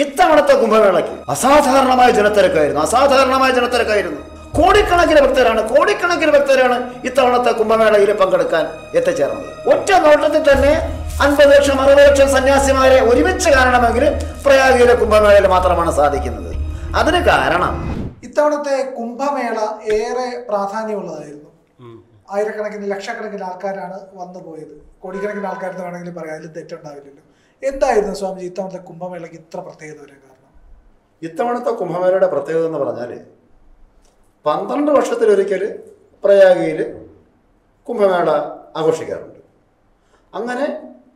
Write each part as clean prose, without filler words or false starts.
ഇത്തവണത്തെ കുംഭമേളയ്ക്ക് അസാധാരണമായ ജനത്തിരക്കായിരുന്നു. കോടിക്കണക്കിന് ഭക്തരാണ് ഇത്തവണത്തെ കുംഭമേളയിൽ പങ്കെടുക്കാൻ എത്തിച്ചേർന്നത്. ഒറ്റ നോട്ടത്തിൽ തന്നെ 50 ലക്ഷം 60 ലക്ഷം സന്യാസിമാരെ ഒരുമിച്ച് കാണണമെങ്കിൽ പ്രയാഗയിലെ കുംഭമേളയിൽ മാത്രമാണ് സാധിക്കുന്നത്. അതിന് കാരണം ഇത്തവണത്തെ കുംഭമേള ഏറെ പ്രാധാന്യമുള്ളതായിരുന്നു. ആയിരക്കണക്കിന് ലക്ഷക്കണക്കിന് ആൾക്കാരാണ് വന്നു പോയത്. കോടിക്കണക്കിന് ആൾക്കാരെന്ന് വേണമെങ്കിൽ പറയാം, അതിൽ തെറ്റുണ്ടാവില്ലല്ലോ. എന്തായിരുന്നു സ്വാമിജി ഇത്തവണത്തെ കുംഭമേളയ്ക്ക് ഇത്ര പ്രത്യേകത വരാൻ കാരണം? ഇത്തവണത്തെ കുംഭമേളയുടെ പ്രത്യേകത എന്ന് പറഞ്ഞാൽ 12 വർഷത്തിലൊരിക്കൽ പ്രയാഗയിൽ കുംഭമേള ആഘോഷിക്കാറുണ്ട്. അങ്ങനെ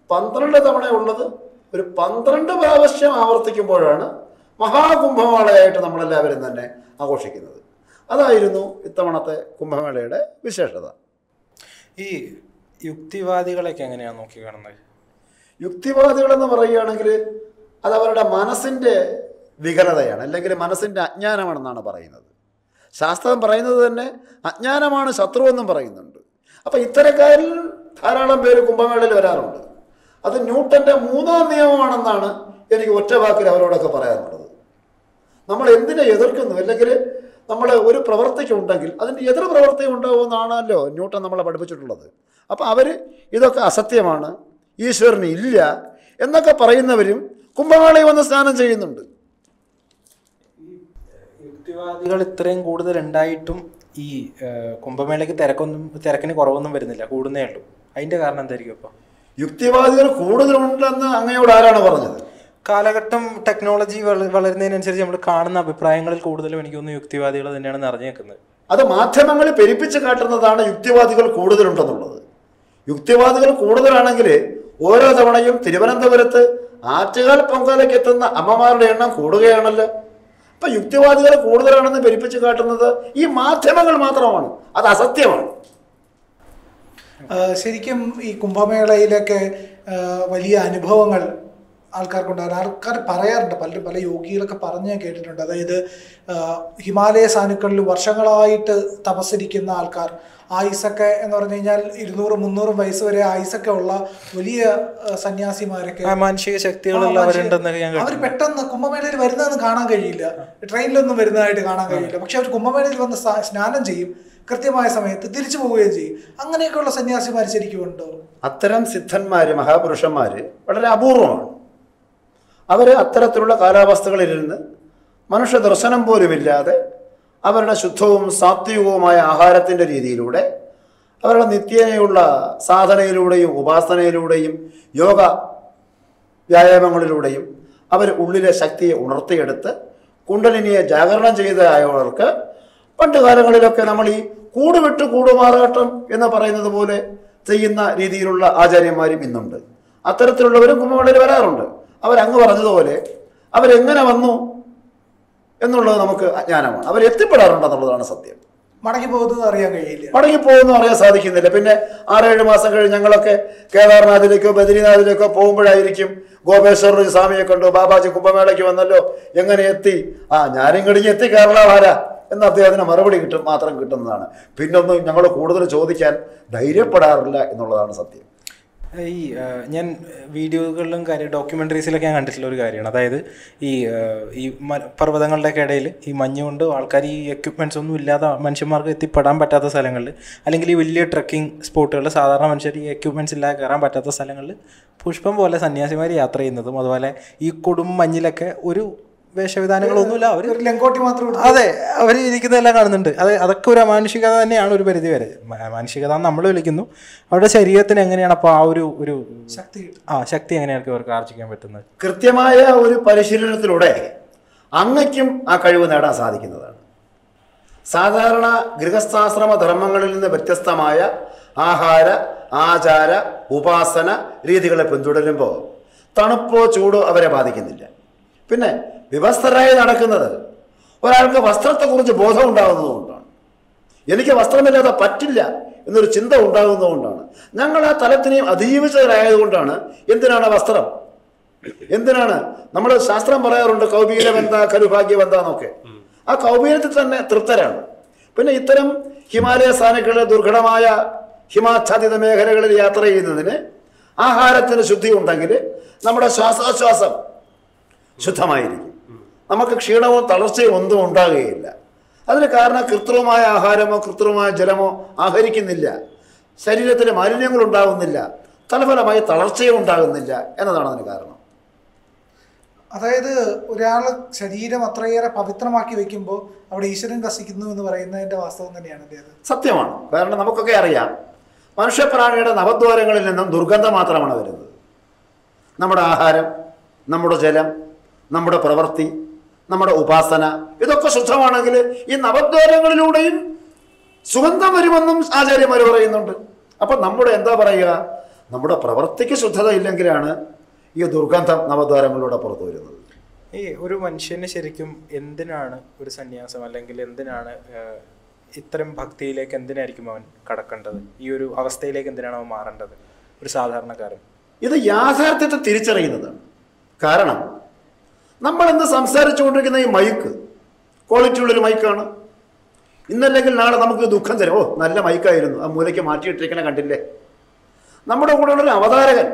12 തവണയുള്ളത് ഒരു 12 പ്രാവശ്യം ആവർത്തിക്കുമ്പോഴാണ് മഹാകുംഭമേളയായിട്ട് നമ്മളെല്ലാവരും തന്നെ ആഘോഷിക്കുന്നത്. അതായിരുന്നു ഇത്തവണത്തെ കുംഭമേളയുടെ വിശേഷത. ഈ യുക്തിവാദികളൊക്കെ എങ്ങനെയാണ് നോക്കി കാണുന്നത്? യുക്തിവാദികളെന്ന് പറയുകയാണെങ്കിൽ അതവരുടെ മനസ്സിൻ്റെ വികലതയാണ്, അല്ലെങ്കിൽ മനസ്സിൻ്റെ അജ്ഞാനമാണെന്നാണ് പറയുന്നത്. ശാസ്ത്രം പറയുന്നത് തന്നെ അജ്ഞാനമാണ് ശത്രു എന്നും പറയുന്നുണ്ട്. അപ്പം ഇത്തരക്കാരിൽ ധാരാളം പേര് കുംഭമേളയിൽ വരാറുണ്ട്. അത് ന്യൂട്ടൻ്റെ 3ാം നിയമമാണെന്നാണ് എനിക്ക് ഒറ്റ വാക്കിൽ അവരോടൊക്കെ പറയാനുള്ളത്. നമ്മൾ എന്തിനെ എതിർക്കുന്നു, അല്ലെങ്കിൽ നമ്മൾ ഒരു പ്രവൃത്തിക്കുണ്ടെങ്കിൽ അതിൻ്റെ എതിർ പ്രവൃത്തി ഉണ്ടാവുമെന്നാണല്ലോ ന്യൂട്ടൻ നമ്മളെ പഠിപ്പിച്ചിട്ടുള്ളത്. അപ്പോൾ അവർ ഇതൊക്കെ അസത്യമാണ്, ഈശ്വരന് ഇല്ല എന്നൊക്കെ പറയുന്നവരും കുംഭമേളയിൽ വന്ന് സ്നാനം ചെയ്യുന്നുണ്ട്. യുക്തിവാദികൾ ഇത്രയും കൂടുതൽ ഉണ്ടായിട്ടും ഈ കുംഭമേളയ്ക്ക് തിരക്കിന് കുറവൊന്നും വരുന്നില്ല, കൂടുന്നേ ഉള്ളൂ. അതിൻ്റെ കാരണം എന്തായിരിക്കും? അപ്പോൾ യുക്തിവാദികൾ കൂടുതലുണ്ടെന്ന് അങ്ങയോട് ആരാണ് പറഞ്ഞത്? കാലഘട്ടം ടെക്നോളജി വളരുന്നതിനനുസരിച്ച് നമ്മൾ കാണുന്ന അഭിപ്രായങ്ങളിൽ കൂടുതലും എനിക്ക് തോന്നുന്നു യുക്തിവാദികൾ തന്നെയാണ് നിറഞ്ഞു നിൽക്കുന്നത്. അത് മാധ്യമങ്ങൾ പെരുപ്പിച്ച് കാട്ടുന്നതാണ് യുക്തിവാദികൾ കൂടുതലുണ്ടെന്നുള്ളത്. യുക്തിവാദികൾ കൂടുതലാണെങ്കിൽ ഓരോ തവണയും തിരുവനന്തപുരത്ത് ആറ്റുകാൽ പൊങ്കാലയ്ക്ക് എത്തുന്ന അമ്മമാരുടെ എണ്ണം കൂടുകയാണല്ലോ. അപ്പം യുക്തിവാദികൾ കൂടുതലാണെന്ന് പെരുപ്പിച്ച് കാട്ടുന്നത് ഈ മാധ്യമങ്ങൾ മാത്രമാണ്. അത് അസത്യമാണ്. ശരിക്കും ഈ കുംഭമേളയിലൊക്കെ വലിയ അനുഭവങ്ങൾ ആൾക്കാർക്കുണ്ടാകും. ആൾക്കാർ പറയാറുണ്ട്, പലരും പല യോഗികളൊക്കെ പറഞ്ഞ് ഞാൻ കേട്ടിട്ടുണ്ട്. അതായത് ഹിമാലയ സാനുക്കളിൽ വർഷങ്ങളായിട്ട് തപസ്സിരിക്കുന്ന ആൾക്കാർ, ആയുസൊക്കെ എന്ന് പറഞ്ഞു കഴിഞ്ഞാൽ 200-300 വയസ്സ് വരെ ആയുസൊക്കെ ഉള്ള വലിയ സന്യാസിമാരൊക്കെ, മാനസിക ശക്തികളുള്ളവരുണ്ടെന്നൊക്കെ ഞാൻ അവർ പെട്ടെന്ന് കുംഭമേളയിൽ വരുന്നതെന്ന് കാണാൻ കഴിയില്ല, ട്രെയിനിലൊന്നും വരുന്നതായിട്ട് കാണാൻ കഴിയില്ല. പക്ഷെ അവർ കുംഭമേളയിൽ വന്ന് സ്നാനം ചെയ്യും, കൃത്യമായ സമയത്ത് തിരിച്ചു പോവുകയും ചെയ്യും. അങ്ങനെയൊക്കെയുള്ള സന്യാസിമാർ ശരിക്കും ഉണ്ടോ? അത്തരം സിദ്ധന്മാർ, മഹാപുരുഷന്മാർ വളരെ അപൂർവമാണ്. അവർ അത്തരത്തിലുള്ള കാലാവസ്ഥകളിലിരുന്ന് മനുഷ്യ ദർശനം പോലുമില്ലാതെ അവരുടെ ശുദ്ധവും സാത്വികവുമായ ആഹാരത്തിൻ്റെ രീതിയിലൂടെ, അവരുടെ നിത്യേനയുള്ള സാധനയിലൂടെയും ഉപാസനയിലൂടെയും യോഗ വ്യായാമങ്ങളിലൂടെയും അവർ ഉള്ളിലെ ശക്തിയെ ഉണർത്തിയെടുത്ത് കുണ്ടലിനിയെ ജാഗരണം ചെയ്തവർക്ക് പണ്ട് കാലങ്ങളിലൊക്കെ നമ്മൾ ഈ കൂട് വിട്ട് കൂടുമാറാട്ടം എന്ന് പറയുന്നത് പോലെ ചെയ്യുന്ന രീതിയിലുള്ള ആചാര്യന്മാരും ഇന്നുണ്ട്. അത്തരത്തിലുള്ളവരും കുംഭമേളയിൽ വരാറുണ്ട്. അവരങ്ങ് പറഞ്ഞതുപോലെ അവരെങ്ങനെ വന്നു എന്നുള്ളത് നമുക്ക് അജ്ഞാനമാണ്. അവരെത്തിപ്പെടാറുണ്ടെന്നുള്ളതാണ് സത്യം. മടങ്ങി പോകുന്നത് അറിയാൻ കഴിയില്ല, മടങ്ങി പോകുന്നു അറിയാൻ സാധിക്കുന്നില്ല. പിന്നെ 6-7 മാസം കഴിഞ്ഞ് ഞങ്ങളൊക്കെ കേദാർനാഥിലേക്കോ ബദ്രിനാഥിലേക്കോ പോകുമ്പോഴായിരിക്കും ഗോപേശ്വര സ്വാമിയെ കണ്ടു, ബാബാജി കുംഭമേളയ്ക്ക് വന്നല്ലോ, എങ്ങനെ എത്തി? ഞാനും കഴിഞ്ഞ് എത്തി, കേരള വാര എന്ന് അദ്ദേഹത്തിന് മറുപടി മാത്രം കിട്ടുന്നതാണ്. പിന്നൊന്നും ഞങ്ങൾ കൂടുതൽ ചോദിക്കാൻ ധൈര്യപ്പെടാറില്ല എന്നുള്ളതാണ് സത്യം. ഈ ഞാൻ വീഡിയോകളിലും ഡോക്യുമെൻ്ററീസിലൊക്കെ ഞാൻ കണ്ടിട്ടുള്ള ഒരു കാര്യമാണ്. അതായത് ഈ പർവ്വതങ്ങളുടെയൊക്കെ ഇടയിൽ ഈ മഞ്ഞ് കൊണ്ട് ആൾക്കാർ ഈ എക്യുപ്മെൻറ്റ്സ് ഒന്നും ഇല്ലാതെ മനുഷ്യന്മാർക്ക് എത്തിപ്പെടാൻ പറ്റാത്ത സ്ഥലങ്ങളിൽ, അല്ലെങ്കിൽ ഈ വലിയ ട്രക്കിംഗ് സ്പോട്ടുകളിൽ സാധാരണ മനുഷ്യർ ഈ എക്യുപ്മെൻറ്റ്സ് ഇല്ലാതെ കയറാൻ പറ്റാത്ത സ്ഥലങ്ങളിൽ പുഷ്പം പോലെ സന്യാസിമാർ യാത്ര ചെയ്യുന്നതും, അതുപോലെ ഈ കൊടും മഞ്ഞിലൊക്കെ ഒരു വേഷവിധാനങ്ങളൊന്നുമില്ല, അവർ ലങ്കോട്ടി മാത്രം, അതെ, അവർ ഇരിക്കുന്നതെല്ലാം കാണുന്നുണ്ട്. അതൊക്കെ ഒരു അമാനുഷികത തന്നെയാണ് ഒരു പരിധി വരെ. മാനുഷികത നമ്മൾ വിളിക്കുന്നു. അവരുടെ ശരീരത്തിന് എങ്ങനെയാണ് അപ്പോൾ ആ ഒരു ശക്തി എങ്ങനെയാണ് അവർക്ക് ആർജിക്കാൻ പറ്റുന്നത്? കൃത്യമായ ഒരു പരിശീലനത്തിലൂടെ അങ്ങയ്ക്കും ആ കഴിവ് നേടാൻ സാധിക്കുന്നതാണ്. സാധാരണ ഗൃഹസ്ഥാശ്രമ ധർമ്മങ്ങളിൽ നിന്ന് വ്യത്യസ്തമായ ആഹാര, ആചാര, ഉപാസന രീതികളെ പിന്തുടരുമ്പോൾ തണുപ്പോ ചൂടോ അവരെ ബാധിക്കുന്നില്ല. പിന്നെ വിവസ്ത്രരായി നടക്കുന്നത് ഒരാൾക്ക് വസ്ത്രത്തെക്കുറിച്ച് ബോധം ഉണ്ടാകുന്നതുകൊണ്ടാണ്. എനിക്ക് വസ്ത്രമില്ലാതെ പറ്റില്ല എന്നൊരു ചിന്ത ഉണ്ടാകുന്നതുകൊണ്ടാണ്. ഞങ്ങൾ ആ തലത്തിനെയും അതിജീവിച്ചവരായതുകൊണ്ടാണ് എന്തിനാണ് വസ്ത്രം, എന്തിനാണ് നമ്മൾ ശാസ്ത്രം പറയാറുണ്ട് കൗപീനബന്ധ കരുഭാഗ്യബന്ധ എന്നൊക്കെ. ആ കൗപീനത്തിൽ തന്നെ തൃപ്തരാണ്. പിന്നെ ഇത്തരം ഹിമാലയ സാനുക്കളിലെ ദുർഘടമായ ഹിമാച്ഛാദിത മേഖലകളിൽ യാത്ര ചെയ്യുന്നതിന് ആഹാരത്തിന് ശുദ്ധി ഉണ്ടെങ്കിൽ നമ്മുടെ ശ്വാസോച്ഛ്വാസം ശുദ്ധമായിരിക്കും. നമുക്ക് ക്ഷീണവും തളർച്ചയും ഒന്നും ഉണ്ടാകുകയില്ല. അതിന് കാരണം കൃത്രിമമായ ആഹാരമോ കൃത്രിമമായ ജലമോ ആഹരിക്കുന്നില്ല, ശരീരത്തിൽ മാലിന്യങ്ങൾ ഉണ്ടാകുന്നില്ല, തലഫലമായി തളർച്ചയും ഉണ്ടാകുന്നില്ല എന്നതാണ് അതിന് കാരണം. അതായത് ഒരാൾ ശരീരം അത്രയേറെ പവിത്രമാക്കി വെക്കുമ്പോൾ അവിടെ ഈശ്വരൻ വസിക്കുന്നു എന്ന് പറയുന്നതിൻ്റെ വാസ്തവം തന്നെയാണ് അത്. സത്യമാണ്. കാരണം നമുക്കൊക്കെ അറിയാം, മനുഷ്യപ്രാണിയുടെ നവദ്വാരങ്ങളിൽ നിന്നും ദുർഗന്ധം മാത്രമാണ് വരുന്നത്. നമ്മുടെ ആഹാരം, നമ്മുടെ ജലം, നമ്മുടെ പ്രവൃത്തി, നമ്മുടെ ഉപാസന ഇതൊക്കെ ശുദ്ധമാണെങ്കിൽ ഈ നവദ്വാരങ്ങളിലൂടെയും സുഗന്ധം വരുമെന്നും ആചാര്യന്മാർ പറയുന്നുണ്ട്. അപ്പം നമ്മുടെ എന്താ പറയുക, നമ്മുടെ പ്രവൃത്തിക്ക് ശുദ്ധത ഇല്ലെങ്കിലാണ് ഈ ദുർഗന്ധം നവദ്വാരങ്ങളിലൂടെ പുറത്തു വരുന്നത്. ഈ ഒരു മനുഷ്യന് ശരിക്കും എന്തിനാണ് ഒരു സന്യാസം, അല്ലെങ്കിൽ എന്തിനാണ് ഇത്തരം ഭക്തിയിലേക്ക് എന്തിനായിരിക്കും അവൻ കടക്കേണ്ടത്, ഈ ഒരു അവസ്ഥയിലേക്ക് എന്തിനാണ് അവൻ മാറേണ്ടത് ഒരു സാധാരണക്കാരൻ? ഇത് യാഥാർത്ഥ്യത്തെ തിരിച്ചറിയുന്നതാണ്. കാരണം നമ്മളിന്ന് സംസാരിച്ചുകൊണ്ടിരിക്കുന്ന ഈ മൈക്ക് ക്വാളിറ്റി ഉള്ളൊരു മൈക്കാണ്. ഇന്നല്ലെങ്കിൽ നാളെ നമുക്ക് ദുഃഖം തരും, ഓ നല്ല മൈക്കായിരുന്നു, ആ മൂലയ്ക്ക് മാറ്റിയിട്ടിരിക്കണ കണ്ടില്ലേ. നമ്മുടെ കൂടെയുള്ളൊരു അവതാരകൻ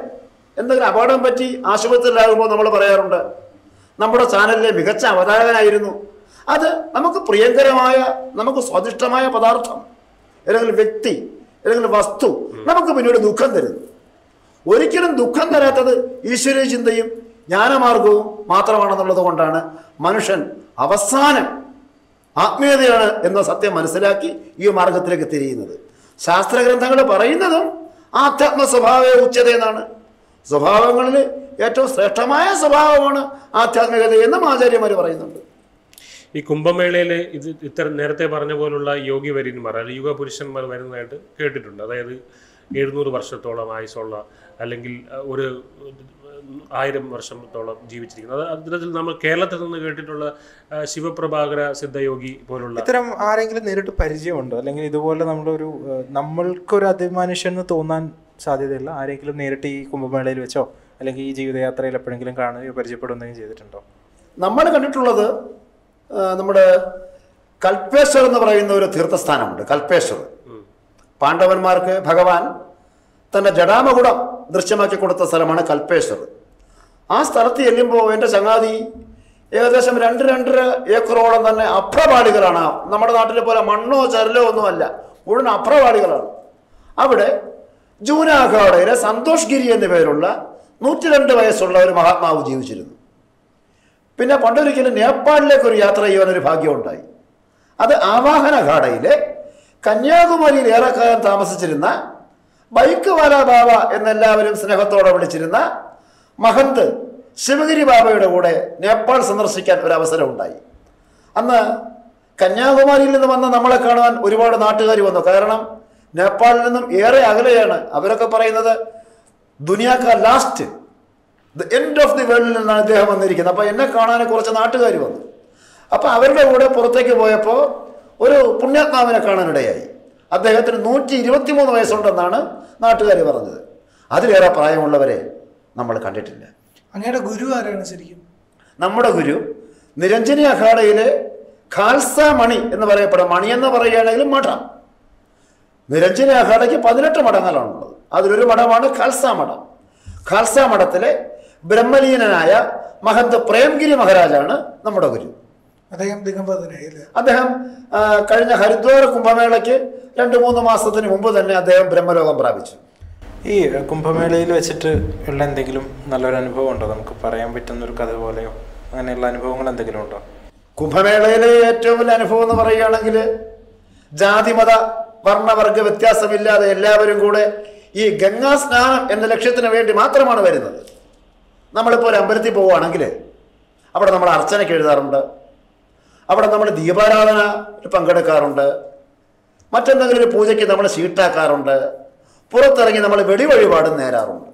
എന്തെങ്കിലും അപകടം പറ്റി ആശുപത്രിയിലാകുമ്പോൾ നമ്മൾ പറയാറുണ്ട്, നമ്മുടെ ചാനലിലെ മികച്ച അവതാരകനായിരുന്നു. അത് നമുക്ക് പ്രിയങ്കരമായ, നമുക്ക് സ്വാദിഷ്ടമായ പദാർത്ഥം, ഏതെങ്കിലും വ്യക്തി, ഏതെങ്കിലും വസ്തു നമുക്ക് പിന്നീട് ദുഃഖം തരുന്നു. ഒരിക്കലും ദുഃഖം തരാത്തത് ഈശ്വരീയ ചിന്തയും ജ്ഞാനമാർഗവും മാത്രമാണെന്നുള്ളത് കൊണ്ടാണ് മനുഷ്യൻ അവസാനം ആത്മീയതയാണ് എന്ന സത്യം മനസ്സിലാക്കി ഈ മാർഗത്തിലേക്ക് തിരിയുന്നത്. ശാസ്ത്രഗ്രന്ഥങ്ങൾ പറയുന്നതും ആധ്യാത്മ സ്വഭാവ ഉച്ചതയെന്നാണ്. സ്വഭാവങ്ങളിൽ ഏറ്റവും ശ്രേഷ്ഠമായ സ്വഭാവമാണ് ആധ്യാത്മികത എന്നും ആചാര്യന്മാർ പറയുന്നുണ്ട്. ഈ കുംഭമേളയിൽ ഇത് ഇത്തരം നേരത്തെ പറഞ്ഞ പോലുള്ള യോഗി വര്യന്മാർ അല്ലെങ്കിൽ യുഗപുരുഷന്മാർ വരുന്നതായിട്ട് കേട്ടിട്ടുണ്ട്. അതായത് 700 വർഷത്തോളം ആയുസുള്ള, അല്ലെങ്കിൽ ഒരു 1000 വർഷത്തോളം ജീവിച്ചിരിക്കുന്നത്. അതിൽ നമ്മൾ കേരളത്തിൽ നിന്ന് കേട്ടിട്ടുള്ള ശിവപ്രഭാകര സിദ്ധയോഗി പോലുള്ള ഇത്തരം ആരെങ്കിലും നേരിട്ട് പരിചയമുണ്ടോ, അല്ലെങ്കിൽ ഇതുപോലെ നമ്മൾക്കൊരു അതിമനുഷ്യന് തോന്നാൻ സാധ്യതയില്ല ആരെങ്കിലും നേരിട്ട് ഈ കുംഭമേളയിൽ വെച്ചോ അല്ലെങ്കിൽ ഈ ജീവിതയാത്രയിൽ എപ്പോഴെങ്കിലും കാണുകയോ പരിചയപ്പെടുകയോ ചെയ്തിട്ടുണ്ടോ? നമ്മൾ കണ്ടിട്ടുള്ളത് നമ്മുടെ കൽപ്പേശ്വർ എന്ന് പറയുന്ന ഒരു തീർത്ഥസ്ഥാനമുണ്ട്. കൽപ്പേശ്വർ പാണ്ഡവന്മാർക്ക് ഭഗവാൻ തൻ്റെ ജടാമകുടം ദൃശ്യമാക്കി കൊടുത്ത സ്ഥലമാണ് കൽപ്പേശ്വർ. ആ സ്ഥലത്ത് ചെല്ലുമ്പോൾ എൻ്റെ ചങ്ങാതി ഏകദേശം 2-2.5 ഏക്കറോളം തന്നെ അഭ്രപാളികളാണ്. നമ്മുടെ നാട്ടിലെ പോലെ മണ്ണോ ചരലോ ഒന്നുമല്ല, മുഴുവൻ അഭ്രപാളികളാണ്. അവിടെ ജൂനാഘാടയിലെ സന്തോഷ് ഗിരി എന്ന പേരുള്ള 102 വയസ്സുള്ള ഒരു മഹാത്മാവ് ജീവിച്ചിരുന്നു. പിന്നെ പണ്ടൊരിക്കലും നേപ്പാളിലേക്ക് ഒരു യാത്ര ചെയ്യുവാനൊരു ഭാഗ്യമുണ്ടായി. അത് ആവാഹനഘാടയിലെ കന്യാകുമാരിയിൽ ഏറെക്കാലം താമസിച്ചിരുന്ന ബൈക്ക് വാല ബാബ എന്നെല്ലാവരും സ്നേഹത്തോടെ വിളിച്ചിരുന്ന മഹന്ത് ശിവഗിരി ബാബയുടെ കൂടെ നേപ്പാൾ സന്ദർശിക്കാൻ ഒരു അവസരം ഉണ്ടായി. അന്ന് കന്യാകുമാരിയിൽ നിന്ന് വന്ന നമ്മളെ കാണുവാൻ ഒരുപാട് നാട്ടുകാർ വന്നു. കാരണം നേപ്പാളിൽ നിന്നും ഏറെ അകലെയാണ്. അവരൊക്കെ പറയുന്നത് ദുനിയാക്ക last, the end of the വേൾഡിൽ നിന്നാണ് അദ്ദേഹം വന്നിരിക്കുന്നത്. അപ്പോൾ എന്നെ കാണാൻ കുറച്ച് നാട്ടുകാർ വന്നു. അപ്പോൾ അവരുടെ കൂടെ പുറത്തേക്ക് പോയപ്പോൾ ഒരു പുണ്യാത്മാവിനെ കാണാനിടയായി. അദ്ദേഹത്തിന് 123 വയസ്സുണ്ടെന്നാണ് നാട്ടുകാർ പറഞ്ഞത്. അതിലേറെ പ്രായമുള്ളവരെ നമ്മൾ കണ്ടിട്ടില്ല. അങ്ങയുടെ ഗുരു ആരാണ് ശരിക്കും? നമ്മുടെ ഗുരു നിരഞ്ജനി അഖാഡയിലെ ഖാൽസ മണി എന്ന് പറയപ്പെടും. മണി എന്ന് പറയുകയാണെങ്കിൽ മഠം. നിരഞ്ജനി അഖാഡയ്ക്ക് 18 മഠങ്ങളാണുള്ളത്. അതിലൊരു മഠമാണ് ഖാൽസ മഠം. ഖാൽസ മഠത്തിലെ ബ്രഹ്മലീനനായ മഹന്ത് പ്രേംഗിരി മഹാരാജാണ് നമ്മുടെ ഗുരു. അദ്ദേഹം ദിഗംബരനായി. അദ്ദേഹം കഴിഞ്ഞ ഹരിദ്വാര കുംഭമേളയ്ക്ക് 2-3 മാസത്തിന് മുമ്പ് തന്നെ അദ്ദേഹം ബ്രഹ്മലോകം പ്രാപിച്ചു. ഈ കുംഭമേളയിൽ വെച്ചിട്ട് ഉള്ള എന്തെങ്കിലും നല്ലൊരു അനുഭവം ഉണ്ടോ, നമുക്ക് പറയാൻ പറ്റുന്ന ഒരു കഥ പോലെയോ അങ്ങനെയുള്ള അനുഭവങ്ങൾ എന്തെങ്കിലും ഉണ്ടോ? കുംഭമേളയിലെ ഏറ്റവും വലിയ അനുഭവം എന്ന് പറയുകയാണെങ്കിൽ ജാതിമത വർണ്ണവർഗ വ്യത്യാസമില്ലാതെ എല്ലാവരും കൂടെ ഈ ഗംഗാ സ്നാനം എന്ന ലക്ഷ്യത്തിന് വേണ്ടി മാത്രമാണ് വരുന്നത്. നമ്മളിപ്പോൾ ഒരു അമ്പലത്തിൽ പോവുകയാണെങ്കിൽ അവിടെ നമ്മൾ അർച്ചനയ്ക്ക് എഴുതാറുണ്ട്, അവിടെ നമ്മൾ ദീപാരാധന പങ്കെടുക്കാറുണ്ട്, മറ്റെന്തെങ്കിലും ഒരു പൂജയ്ക്ക് നമ്മൾ ഷീട്ടാക്കാറുണ്ട്, പുറത്തിറങ്ങി നമ്മൾ വെടിവഴിപാടും നേരാറുണ്ട്,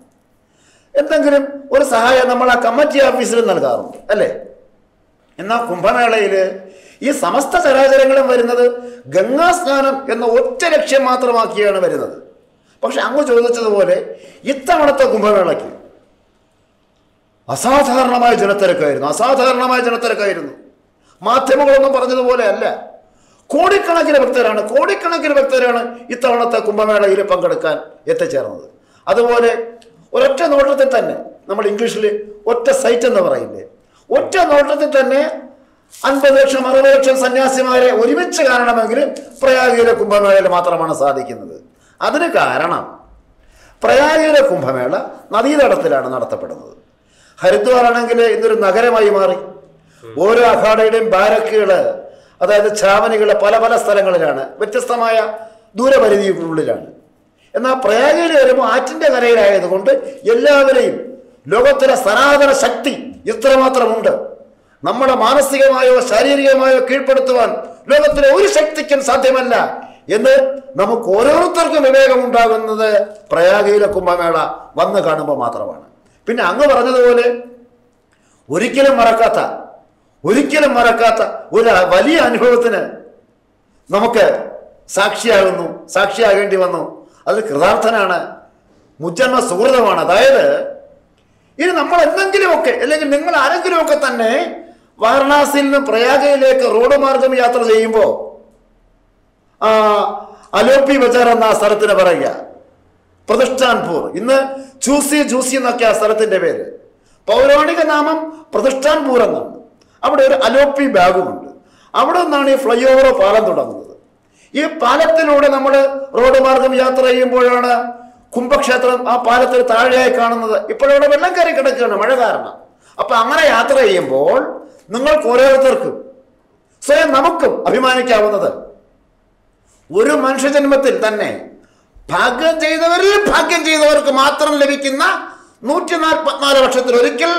എന്തെങ്കിലും ഒരു സഹായം നമ്മൾ ആ കമ്മിറ്റി ഓഫീസിൽ നൽകാറുണ്ട്, അല്ലേ? എന്നാൽ കുംഭമേളയിൽ ഈ സമസ്ത ചരാചരങ്ങളും വരുന്നത് ഗംഗാ സ്നാനം എന്ന ഒറ്റ ലക്ഷ്യം മാത്രമാക്കിയാണ് വരുന്നത്. പക്ഷെ അങ്ങ് ചോദിച്ചതുപോലെ ഇത്തവണത്തെ കുംഭമേളയ്ക്ക് അസാധാരണമായ ജനത്തിരക്കായിരുന്നു. മാധ്യമങ്ങളൊന്നും പറഞ്ഞതുപോലെ അല്ല. കോടിക്കണക്കിന് ഭക്തരാണ് ഇത്തവണത്തെ കുംഭമേളയിൽ പങ്കെടുക്കാൻ എത്തിച്ചേർന്നത്. അതുപോലെ ഒരൊറ്റ നോട്ടത്തിൽ തന്നെ നമ്മൾ ഇംഗ്ലീഷിൽ ഒറ്റ സൈറ്റ് എന്ന് പറയില്ലേ, ഒറ്റ നോട്ടത്തിൽ തന്നെ 50 ലക്ഷം 60 ലക്ഷം സന്യാസിമാരെ ഒരുമിച്ച് കാണണമെങ്കിൽ പ്രയാഗയിലെ കുംഭമേളയിൽ മാത്രമാണ് സാധിക്കുന്നത്. അതിന് കാരണം പ്രയാഗയിലെ കുംഭമേള നദീതടത്തിലാണ് നടത്തപ്പെടുന്നത്. ഹരിദ്വാർ ആണെങ്കിൽ ഇന്നൊരു നഗരമായി മാറി. ഓരോ അഖാഡയുടെയും ബാരക്കുകൾ, അതായത് ഛാവനികൾ പല പല സ്ഥലങ്ങളിലാണ്, വ്യത്യസ്തമായ ദൂരപരിധിക്കുള്ളിലാണ്. എന്നാൽ പ്രയാഗയിൽ വരുമ്പോൾ ആറ്റിൻ്റെ കരയിലായതുകൊണ്ട് എല്ലാവരെയും ലോകത്തിലെ സനാതന ശക്തി ഇത്രമാത്രമുണ്ട്, നമ്മുടെ മാനസികമായോ ശാരീരികമായോ കീഴ്പ്പെടുത്തുവാൻ ലോകത്തിലെ ഒരു ശക്തിക്കും സാധ്യമല്ല എന്ന് നമുക്ക് ഓരോരുത്തർക്കും വിവേകമുണ്ടാകുന്നത് പ്രയാഗയിലെ കുംഭമേള വന്ന് കാണുമ്പോൾ മാത്രമാണ്. പിന്നെ അങ്ങ് പറഞ്ഞതുപോലെ ഒരിക്കലും മറക്കാത്ത ഒരു വലിയ അനുഭവത്തിന് നമുക്ക് സാക്ഷിയാകേണ്ടി വന്നു. അത് കൃതാർത്ഥനാണ്, മുജ്ജന്മ സുഹൃതമാണ്. അതായത് ഇനി നമ്മൾ എന്തെങ്കിലുമൊക്കെ, അല്ലെങ്കിൽ നിങ്ങൾ ആരെങ്കിലുമൊക്കെ തന്നെ വാരണാസിയിൽ നിന്ന് പ്രയാഗയിലേക്ക് റോഡ് മാർഗം യാത്ര ചെയ്യുമ്പോൾ അലോപ്പി ബജാർ എന്ന സ്ഥലത്തിന് പറയുക, പ്രതിഷ്ഠാൻപൂർ, ഇന്ന് ജൂസി എന്നൊക്കെ ആ സ്ഥലത്തിന്റെ പേര്. പൗരാണിക നാമം പ്രതിഷ്ഠാൻപൂർ എന്നാണ്. അവിടെ ഒരു അലോപ്പി ബാഗുമുണ്ട്. അവിടെ നിന്നാണ് ഈ ഫ്ലൈ ഓവർ പാലം തുടങ്ങുന്നത്. ഈ പാലത്തിലൂടെ നമ്മൾ റോഡ് മാർഗം യാത്ര ചെയ്യുമ്പോഴാണ് കുംഭക്ഷേത്രം ആ പാലത്തിന് താഴെയായി കാണുന്നത്. ഇപ്പോഴവിടെ വെള്ളം കയറി കിടക്കുകയാണ് മഴ കാരണം. അപ്പൊ അങ്ങനെ യാത്ര ചെയ്യുമ്പോൾ നിങ്ങൾക്ക് ഓരോരുത്തർക്കും സ്വയം നമുക്കും അഭിമാനിക്കാവുന്നത് ഒരു മനുഷ്യജന്മത്തിൽ തന്നെ ഭാഗ്യം ചെയ്തവർക്ക് മാത്രം ലഭിക്കുന്ന 144 വർഷത്തിലൊരിക്കൽ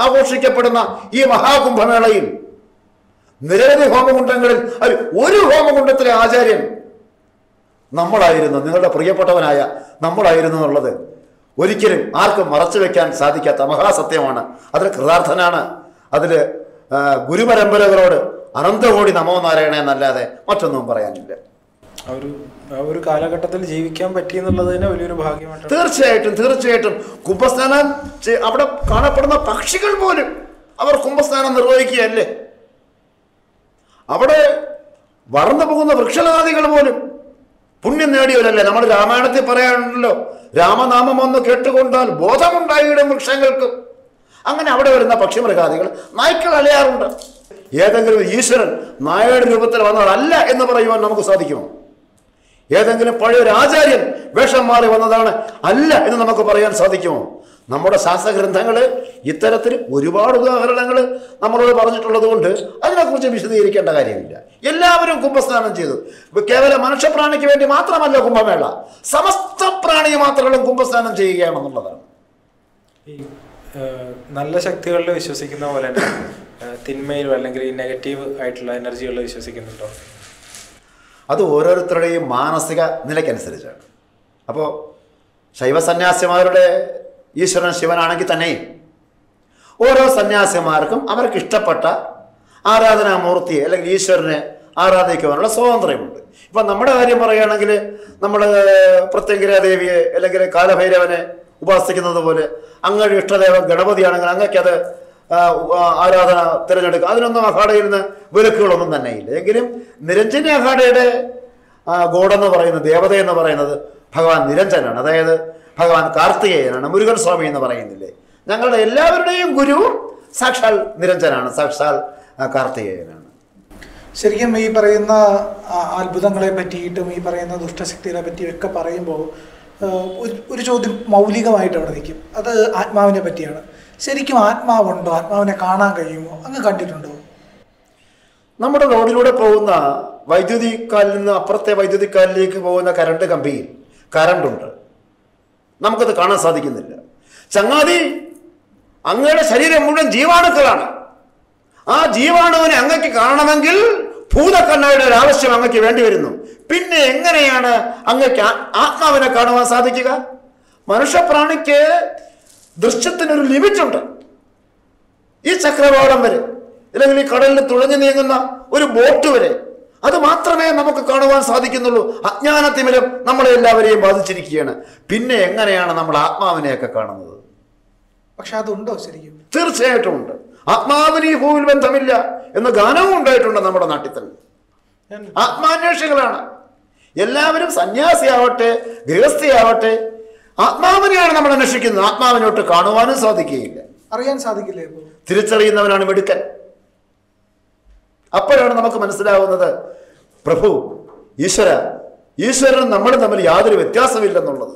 ആഘോഷിക്കപ്പെടുന്ന ഈ മഹാകുംഭമേളയിൽ നിരവധി ഹോമകുണ്ഡങ്ങളിൽ ഒരു ഹോമകുണ്ഡത്തിലെ ആചാര്യൻ നമ്മളായിരുന്നു, നിങ്ങളുടെ പ്രിയപ്പെട്ടവനായ നമ്മളായിരുന്നു എന്നുള്ളത് ഒരിക്കലും ആർക്കും മറച്ചു വെക്കാൻ സാധിക്കാത്ത മഹാസത്യമാണ്. അതിൽ കൃതാർത്ഥനാണ്. അതിൽ ഗുരുപരമ്പരകളോട് അനന്തകോടി നമോ നാരായണ എന്നല്ലാതെ മറ്റൊന്നും പറയാനില്ല. ഒരു കാലഘട്ടത്തിൽ ജീവിക്കാൻ പറ്റി എന്നുള്ളത് തന്നെ വലിയൊരു ഭാഗ്യമാണ്. തീർച്ചയായിട്ടും കുംഭസ്നാനം അവിടെ കാണപ്പെടുന്ന പക്ഷികൾ പോലും അവർ കുംഭസ്നാനം നിർവഹിക്കുകയല്ലേ. അവിടെ വളർന്നു പോകുന്ന വൃക്ഷലതാദികൾ പോലും പുണ്യം നേടിയവരല്ലേ. നമ്മൾ രാമായണത്തിൽ പറയാനുണ്ടല്ലോ, രാമനാമം ഒന്ന് കേട്ടുകൊണ്ടാൽ ബോധമുണ്ടായിടും വൃക്ഷങ്ങൾക്കും. അങ്ങനെ അവിടെ വരുന്ന പക്ഷിമൃഗാദികൾ നായ്ക്കൾ അലയാറുണ്ട്. ഏതെങ്കിലും ഈശ്വരൻ നായയുടെ രൂപത്തിൽ വന്നതല്ല എന്ന് പറയുവാൻ നമുക്ക് സാധിക്കുമോ? ഏതെങ്കിലും പഴയൊരു ആചാര്യൻ വേഷം മാറി വന്നതാണ് അല്ല എന്ന് നമുക്ക് പറയാൻ സാധിക്കുമോ? നമ്മുടെ ശാസ്ത്രഗ്രന്ഥങ്ങൾ ഇത്തരത്തിൽ ഒരുപാട് ഉദാഹരണങ്ങൾ നമ്മളോട് പറഞ്ഞിട്ടുള്ളത് കൊണ്ട് അതിനെക്കുറിച്ച് വിശദീകരിക്കേണ്ട കാര്യമില്ല. എല്ലാവരും കുംഭസ്നാനം ചെയ്തു. കേവലം മനുഷ്യപ്രാണിക്ക് വേണ്ടി മാത്രമല്ല കുംഭമേള, സമസ്ത പ്രാണി മാത്രങ്ങളും കുംഭസ്നാനം ചെയ്യുകയാണെന്നുള്ളതാണ്. ഈ നല്ല ശക്തികളിൽ വിശ്വസിക്കുന്ന പോലെ തന്നെ തിന്മയിലും അല്ലെങ്കിൽ ഈ നെഗറ്റീവ് ആയിട്ടുള്ള എനർജികളിൽ വിശ്വസിക്കുന്നുണ്ടോ? അത് ഓരോരുത്തരുടെയും മാനസിക നിലയ്ക്കനുസരിച്ചാണ്. അപ്പോൾ ശൈവ സന്യാസിമാരുടെ ഈശ്വരൻ ശിവനാണെങ്കിൽ തന്നെയും ഓരോ സന്യാസിമാർക്കും അവർക്ക് ഇഷ്ടപ്പെട്ട ആരാധനാമൂർത്തിയെ അല്ലെങ്കിൽ ഈശ്വരനെ ആരാധിക്കുവാനുള്ള സ്വാതന്ത്ര്യമുണ്ട്. ഇപ്പം നമ്മുടെ കാര്യം പറയുകയാണെങ്കിൽ നമ്മൾ പ്രത്യങ്കിരാദേവിയെ അല്ലെങ്കിൽ കാലഭൈരവനെ ഉപാസിക്കുന്നത് പോലെ അങ്ങയുടെ ഇഷ്ടദേവൻ ഗണപതിയാണെങ്കിൽ അങ്ങക്കത് ആരാധന തിരഞ്ഞെടുക്കുക. അതിനൊന്നും അഖാഡയിൽ നിന്ന് വിലക്കുകളൊന്നും തന്നെ ഇല്ല. എങ്കിലും നിരഞ്ജനി അഖാഡയുടെ ഗോഡെന്ന് പറയുന്നത്, ദേവതയെന്ന് പറയുന്നത് ഭഗവാൻ നിരഞ്ജനാണ്. അതായത് ഭഗവാൻ കാർത്തികേയനാണ്. മുരുകൻ സ്വാമി എന്ന് പറയുന്നില്ലേ, ഞങ്ങളുടെ എല്ലാവരുടെയും ഗുരു സാക്ഷാൽ നിരഞ്ജനാണ്, സാക്ഷാൽ കാർത്തികേയനാണ്. ശരിക്കും ഈ പറയുന്ന അത്ഭുതങ്ങളെ പറ്റിയിട്ടും ഈ പറയുന്ന ദുഷ്ടശക്തികളെ പറ്റിയും ഒക്കെ പറയുമ്പോൾ ഒരു ചോദ്യം മൗലികമായിട്ട് അവിടെ നിൽക്കും. അത് ആത്മാവിനെ പറ്റിയാണ്. ശരിക്കും ആത്മാവുണ്ടോ? ആത്മാവിനെ കാണാൻ കഴിയുമോ? അങ്ങ് കണ്ടിട്ടുണ്ടോ? നമ്മുടെ റോഡിലൂടെ പോകുന്ന വൈദ്യുതി കാലിൽ നിന്ന് അപ്പുറത്തെ വൈദ്യുതി കാലിലേക്ക് പോകുന്ന കറണ്ട് കമ്പിയിൽ കറണ്ടുണ്ട്, നമുക്കത് കാണാൻ സാധിക്കുന്നില്ല. ചങ്ങാതി, അങ്ങയുടെ ശരീരം മുഴുവൻ ജീവാണുക്കളാണ്. ആ ജീവാണുവിനെ അങ്ങക്ക് കാണണമെങ്കിൽ ഭൂതക്കണ്ണയുടെ ഒരു ആവശ്യം അങ്ങക്ക് വേണ്ടി വരുന്നു. പിന്നെ എങ്ങനെയാണ് അങ്ങക്ക് ആത്മാവിനെ കാണുവാൻ സാധിക്കുക? മനുഷ്യപ്രാണിക്ക് ദൃശ്യത്തിനൊരു ലിമിറ്റുണ്ട്. ഈ ചക്രവാളം വരെ, അല്ലെങ്കിൽ ഈ കടലിൽ തുഴഞ്ഞു നീങ്ങുന്ന ഒരു ബോട്ട് വരെ, അത് മാത്രമേ നമുക്ക് കാണുവാൻ സാധിക്കുന്നുള്ളൂ. അജ്ഞാനത്തിമിരം നമ്മളെ എല്ലാവരെയും ബാധിച്ചിരിക്കുകയാണ്. പിന്നെ എങ്ങനെയാണ് നമ്മൾ ആത്മാവിനെയൊക്കെ കാണുന്നത്? പക്ഷെ അതുണ്ടോ ശരിക്കും? തീർച്ചയായിട്ടും ഉണ്ട്. ആത്മാവിന് ഈ ഭൂമിൽ ബന്ധമില്ല എന്ന ഗാനവും ഉണ്ടായിട്ടുണ്ട് നമ്മുടെ നാട്ടിൽ തന്നെ. ആത്മാന്വേഷികളാണ് എല്ലാവരും. സന്യാസിയാവട്ടെ ഗൃഹസ്ഥയാവട്ടെ ആത്മാവിനെയാണ് നമ്മൾ അന്വേഷിക്കുന്നത്. ആത്മാവിനോട്ട് കാണുവാനും സാധിക്കുകയില്ല. അറിയാൻ സാധിക്കില്ലേ? ഇപ്പോൾ തിരിച്ചറിയുന്നവനാണ് മിടുക്കൻ. അപ്പോഴാണ് നമുക്ക് മനസ്സിലാവുന്നത് പ്രഭു ഈശ്വരനും നമ്മളും തമ്മിൽ യാതൊരു വ്യത്യാസമില്ലെന്നുള്ളത്.